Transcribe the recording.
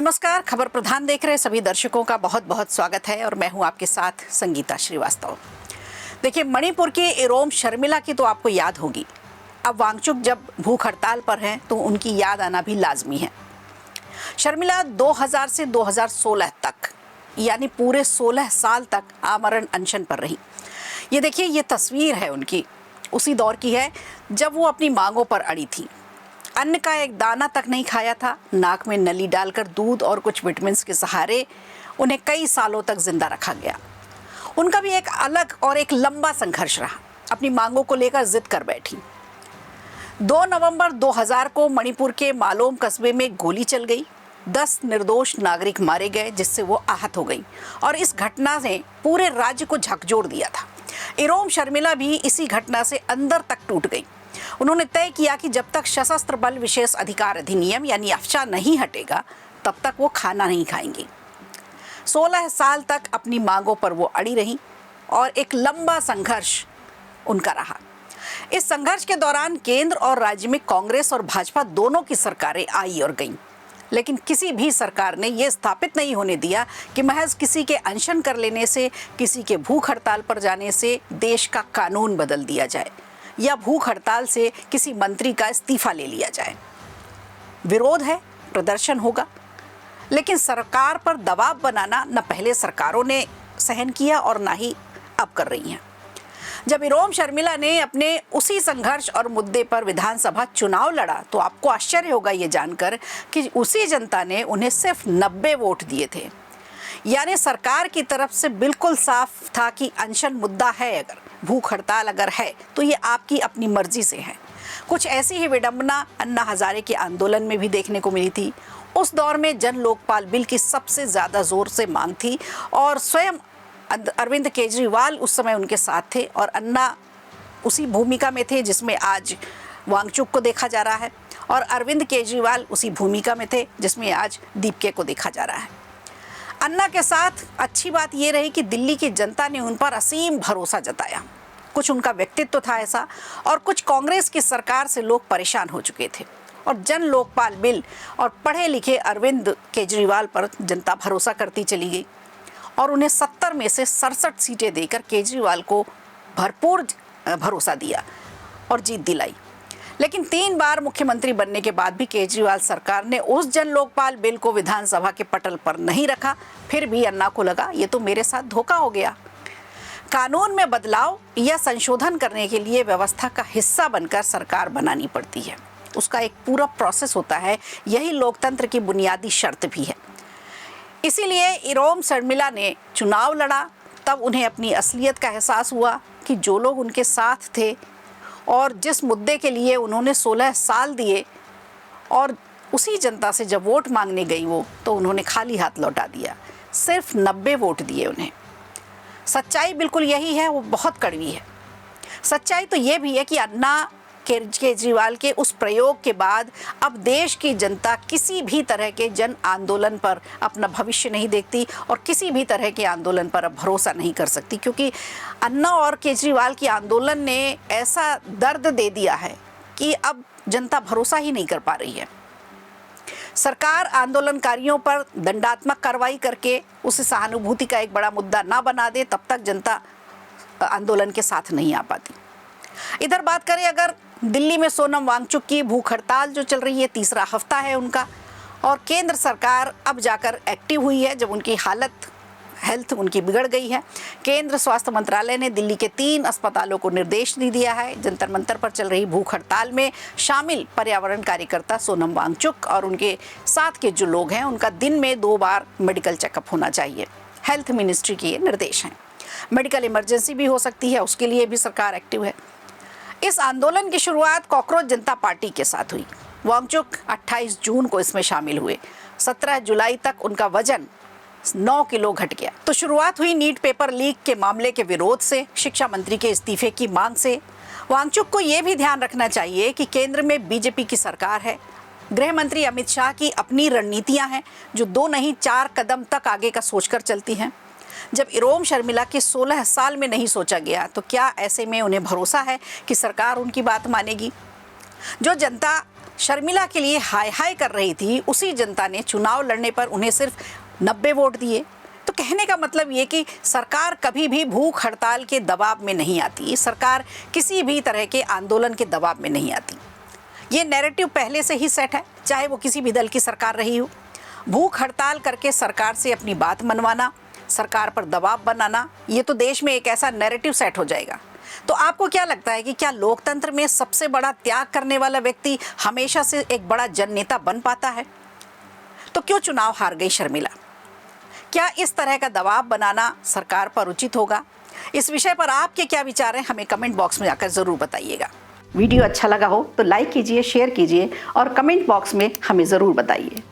नमस्कार, खबर प्रधान देख रहे सभी दर्शकों का बहुत बहुत स्वागत है और मैं हूं आपके साथ संगीता श्रीवास्तव। देखिए, मणिपुर की इरोम शर्मिला की तो आपको याद होगी। अब वांगचुक जब भूख हड़ताल पर हैं तो उनकी याद आना भी लाजमी है। शर्मिला 2000 से 2016 तक यानी पूरे 16 साल तक आमरण अनशन पर रही। ये देखिए, ये तस्वीर है उनकी, उसी दौर की है जब वो अपनी मांगों पर अड़ी थी। अन्न का एक दाना तक नहीं खाया था। नाक में नली डालकर दूध और कुछ विटामिन के सहारे उन्हें कई सालों तक जिंदा रखा गया। उनका भी एक अलग और एक लंबा संघर्ष रहा। अपनी मांगों को लेकर जिद कर बैठी। 2 नवंबर 2000 को मणिपुर के मालोम कस्बे में गोली चल गई। 10 निर्दोष नागरिक मारे गए, जिससे वो आहत हो गई और इस घटना ने पूरे राज्य को झकझोर दिया था। इरोम शर्मिला भी इसी घटना से अंदर तक टूट गई। उन्होंने तय किया कि जब तक सशस्त्र बल विशेष अधिकार अधिनियम यानी अफचा नहीं हटेगा तब तक वो खाना नहीं खाएंगी। 16 साल तक अपनी मांगों पर वो अड़ी रही और एक लंबा संघर्ष उनका रहा। इस संघर्ष के दौरान केंद्र और राज्य में कांग्रेस और भाजपा दोनों की सरकारें आई और गईं, लेकिन किसी भी सरकार ने यह स्थापित नहीं होने दिया कि महज किसी के अनशन कर लेने से, किसी के भूख हड़ताल पर जाने से देश का कानून बदल दिया जाए या भूख हड़ताल से किसी मंत्री का इस्तीफा ले लिया जाए। विरोध है, प्रदर्शन होगा, लेकिन सरकार पर दबाव बनाना न पहले सरकारों ने सहन किया और ना ही अब कर रही हैं। जब इरोम शर्मिला ने अपने उसी संघर्ष और मुद्दे पर विधानसभा चुनाव लड़ा तो आपको आश्चर्य होगा ये जानकर कि उसी जनता ने उन्हें सिर्फ 90 वोट दिए थे। यानी सरकार की तरफ से बिल्कुल साफ था कि अनशन मुद्दा है, अगर भूख हड़ताल अगर है तो ये आपकी अपनी मर्जी से है। कुछ ऐसी ही विडंबना अन्ना हजारे के आंदोलन में भी देखने को मिली थी। उस दौर में जन लोकपाल बिल की सबसे ज़्यादा जोर से मांग थी और स्वयं अरविंद केजरीवाल उस समय उनके साथ थे और अन्ना उसी भूमिका में थे जिसमें आज वांगचुक को देखा जा रहा है और अरविंद केजरीवाल उसी भूमिका में थे जिसमें आज दीपके को देखा जा रहा है। अन्ना के साथ अच्छी बात ये रही कि दिल्ली की जनता ने उन पर असीम भरोसा जताया। कुछ उनका व्यक्तित्व था ऐसा और कुछ कांग्रेस की सरकार से लोग परेशान हो चुके थे और जन लोकपाल बिल और पढ़े लिखे अरविंद केजरीवाल पर जनता भरोसा करती चली गई और उन्हें 70 में से 67 सीटें देकर केजरीवाल को भरपूर भरोसा दिया और जीत दिलाई। लेकिन 3 बार मुख्यमंत्री बनने के बाद भी केजरीवाल सरकार ने उस जन लोकपाल बिल को विधानसभा के पटल पर नहीं रखा। फिर भी अन्ना को लगा ये तो मेरे साथ धोखा हो गया। कानून में बदलाव या संशोधन करने के लिए व्यवस्था का हिस्सा बनकर सरकार बनानी पड़ती है। उसका एक पूरा प्रोसेस होता है। यही लोकतंत्र की बुनियादी शर्त भी है। इसीलिए इरोम शर्मिला ने चुनाव लड़ा। तब उन्हें अपनी असलियत का एहसास हुआ कि जो लोग उनके साथ थे और जिस मुद्दे के लिए उन्होंने 16 साल दिए और उसी जनता से जब वोट मांगने गई वो, तो उन्होंने खाली हाथ लौटा दिया। सिर्फ 90 वोट दिए उन्हें। सच्चाई बिल्कुल यही है, वो बहुत कड़वी है। सच्चाई तो ये भी है कि अन्ना केजरीवाल के उस प्रयोग के बाद अब देश की जनता किसी भी तरह के जन आंदोलन पर अपना भविष्य नहीं देखती और किसी भी तरह के आंदोलन पर अब भरोसा नहीं कर सकती, क्योंकि अन्ना और केजरीवाल की आंदोलन ने ऐसा दर्द दे दिया है कि अब जनता भरोसा ही नहीं कर पा रही है। सरकार आंदोलनकारियों पर दंडात्मक कार्रवाई करके उसे सहानुभूति का एक बड़ा मुद्दा ना बना दे, तब तक जनता आंदोलन के साथ नहीं आ पाती। इधर बात करें अगर दिल्ली में सोनम वांगचुक की भूख हड़ताल जो चल रही है, तीसरा हफ्ता है उनका, और केंद्र सरकार अब जाकर एक्टिव हुई है जब उनकी हेल्थ उनकी बिगड़ गई है। केंद्र स्वास्थ्य मंत्रालय ने दिल्ली के 3 अस्पतालों को निर्देश दे दिया है जंतर मंतर पर चल रही भूख हड़ताल में शामिल पर्यावरण कार्यकर्ता सोनम वांगचुक और उनके साथ के जो लोग हैं उनका दिन में 2 बार मेडिकल चेकअप होना चाहिए। हेल्थ मिनिस्ट्री के ये निर्देश हैं। मेडिकल इमरजेंसी भी हो सकती है, उसके लिए भी सरकार एक्टिव है। इस आंदोलन की शुरुआत कॉकरोच जनता पार्टी के साथ हुई। वांगचुक 28 जून को इसमें शामिल हुए। 17 जुलाई तक उनका वजन 9 किलो घट गया। तो शुरुआत हुई नीट पेपर लीक के मामले के विरोध से, शिक्षा मंत्री के इस्तीफे की मांग से। वांगचुक को यह भी ध्यान रखना चाहिए कि केंद्र में बीजेपी की सरकार है। गृह मंत्री अमित शाह की अपनी रणनीतियां हैं जो 2 नहीं 4 कदम तक आगे का सोचकर चलती हैं। जब इरोम शर्मिला के 16 साल में नहीं सोचा गया तो क्या ऐसे में उन्हें भरोसा है कि सरकार उनकी बात मानेगी? जो जनता शर्मिला के लिए हाय हाय कर रही थी, उसी जनता ने चुनाव लड़ने पर उन्हें सिर्फ 90 वोट दिए। तो कहने का मतलब ये कि सरकार कभी भी भूख हड़ताल के दबाव में नहीं आती, सरकार किसी भी तरह के आंदोलन के दबाव में नहीं आती। ये नैरेटिव पहले से ही सेट है, चाहे वो किसी भी दल की सरकार रही हो। भूख हड़ताल करके सरकार से अपनी बात मनवाना, सरकार पर दबाव बनाना, ये तो देश में एक ऐसा नैरेटिव सेट हो जाएगा। तो आपको क्या लगता है कि क्या लोकतंत्र में सबसे बड़ा त्याग करने वाला व्यक्ति हमेशा से एक बड़ा जननेता बन पाता है? तो क्यों चुनाव हार गई शर्मिला? क्या इस तरह का दबाव बनाना सरकार पर उचित होगा? इस विषय पर आपके क्या विचार हैं, हमें कमेंट बॉक्स में आकर ज़रूर बताइएगा। वीडियो अच्छा लगा हो तो लाइक कीजिए, शेयर कीजिए और कमेंट बॉक्स में हमें ज़रूर बताइए।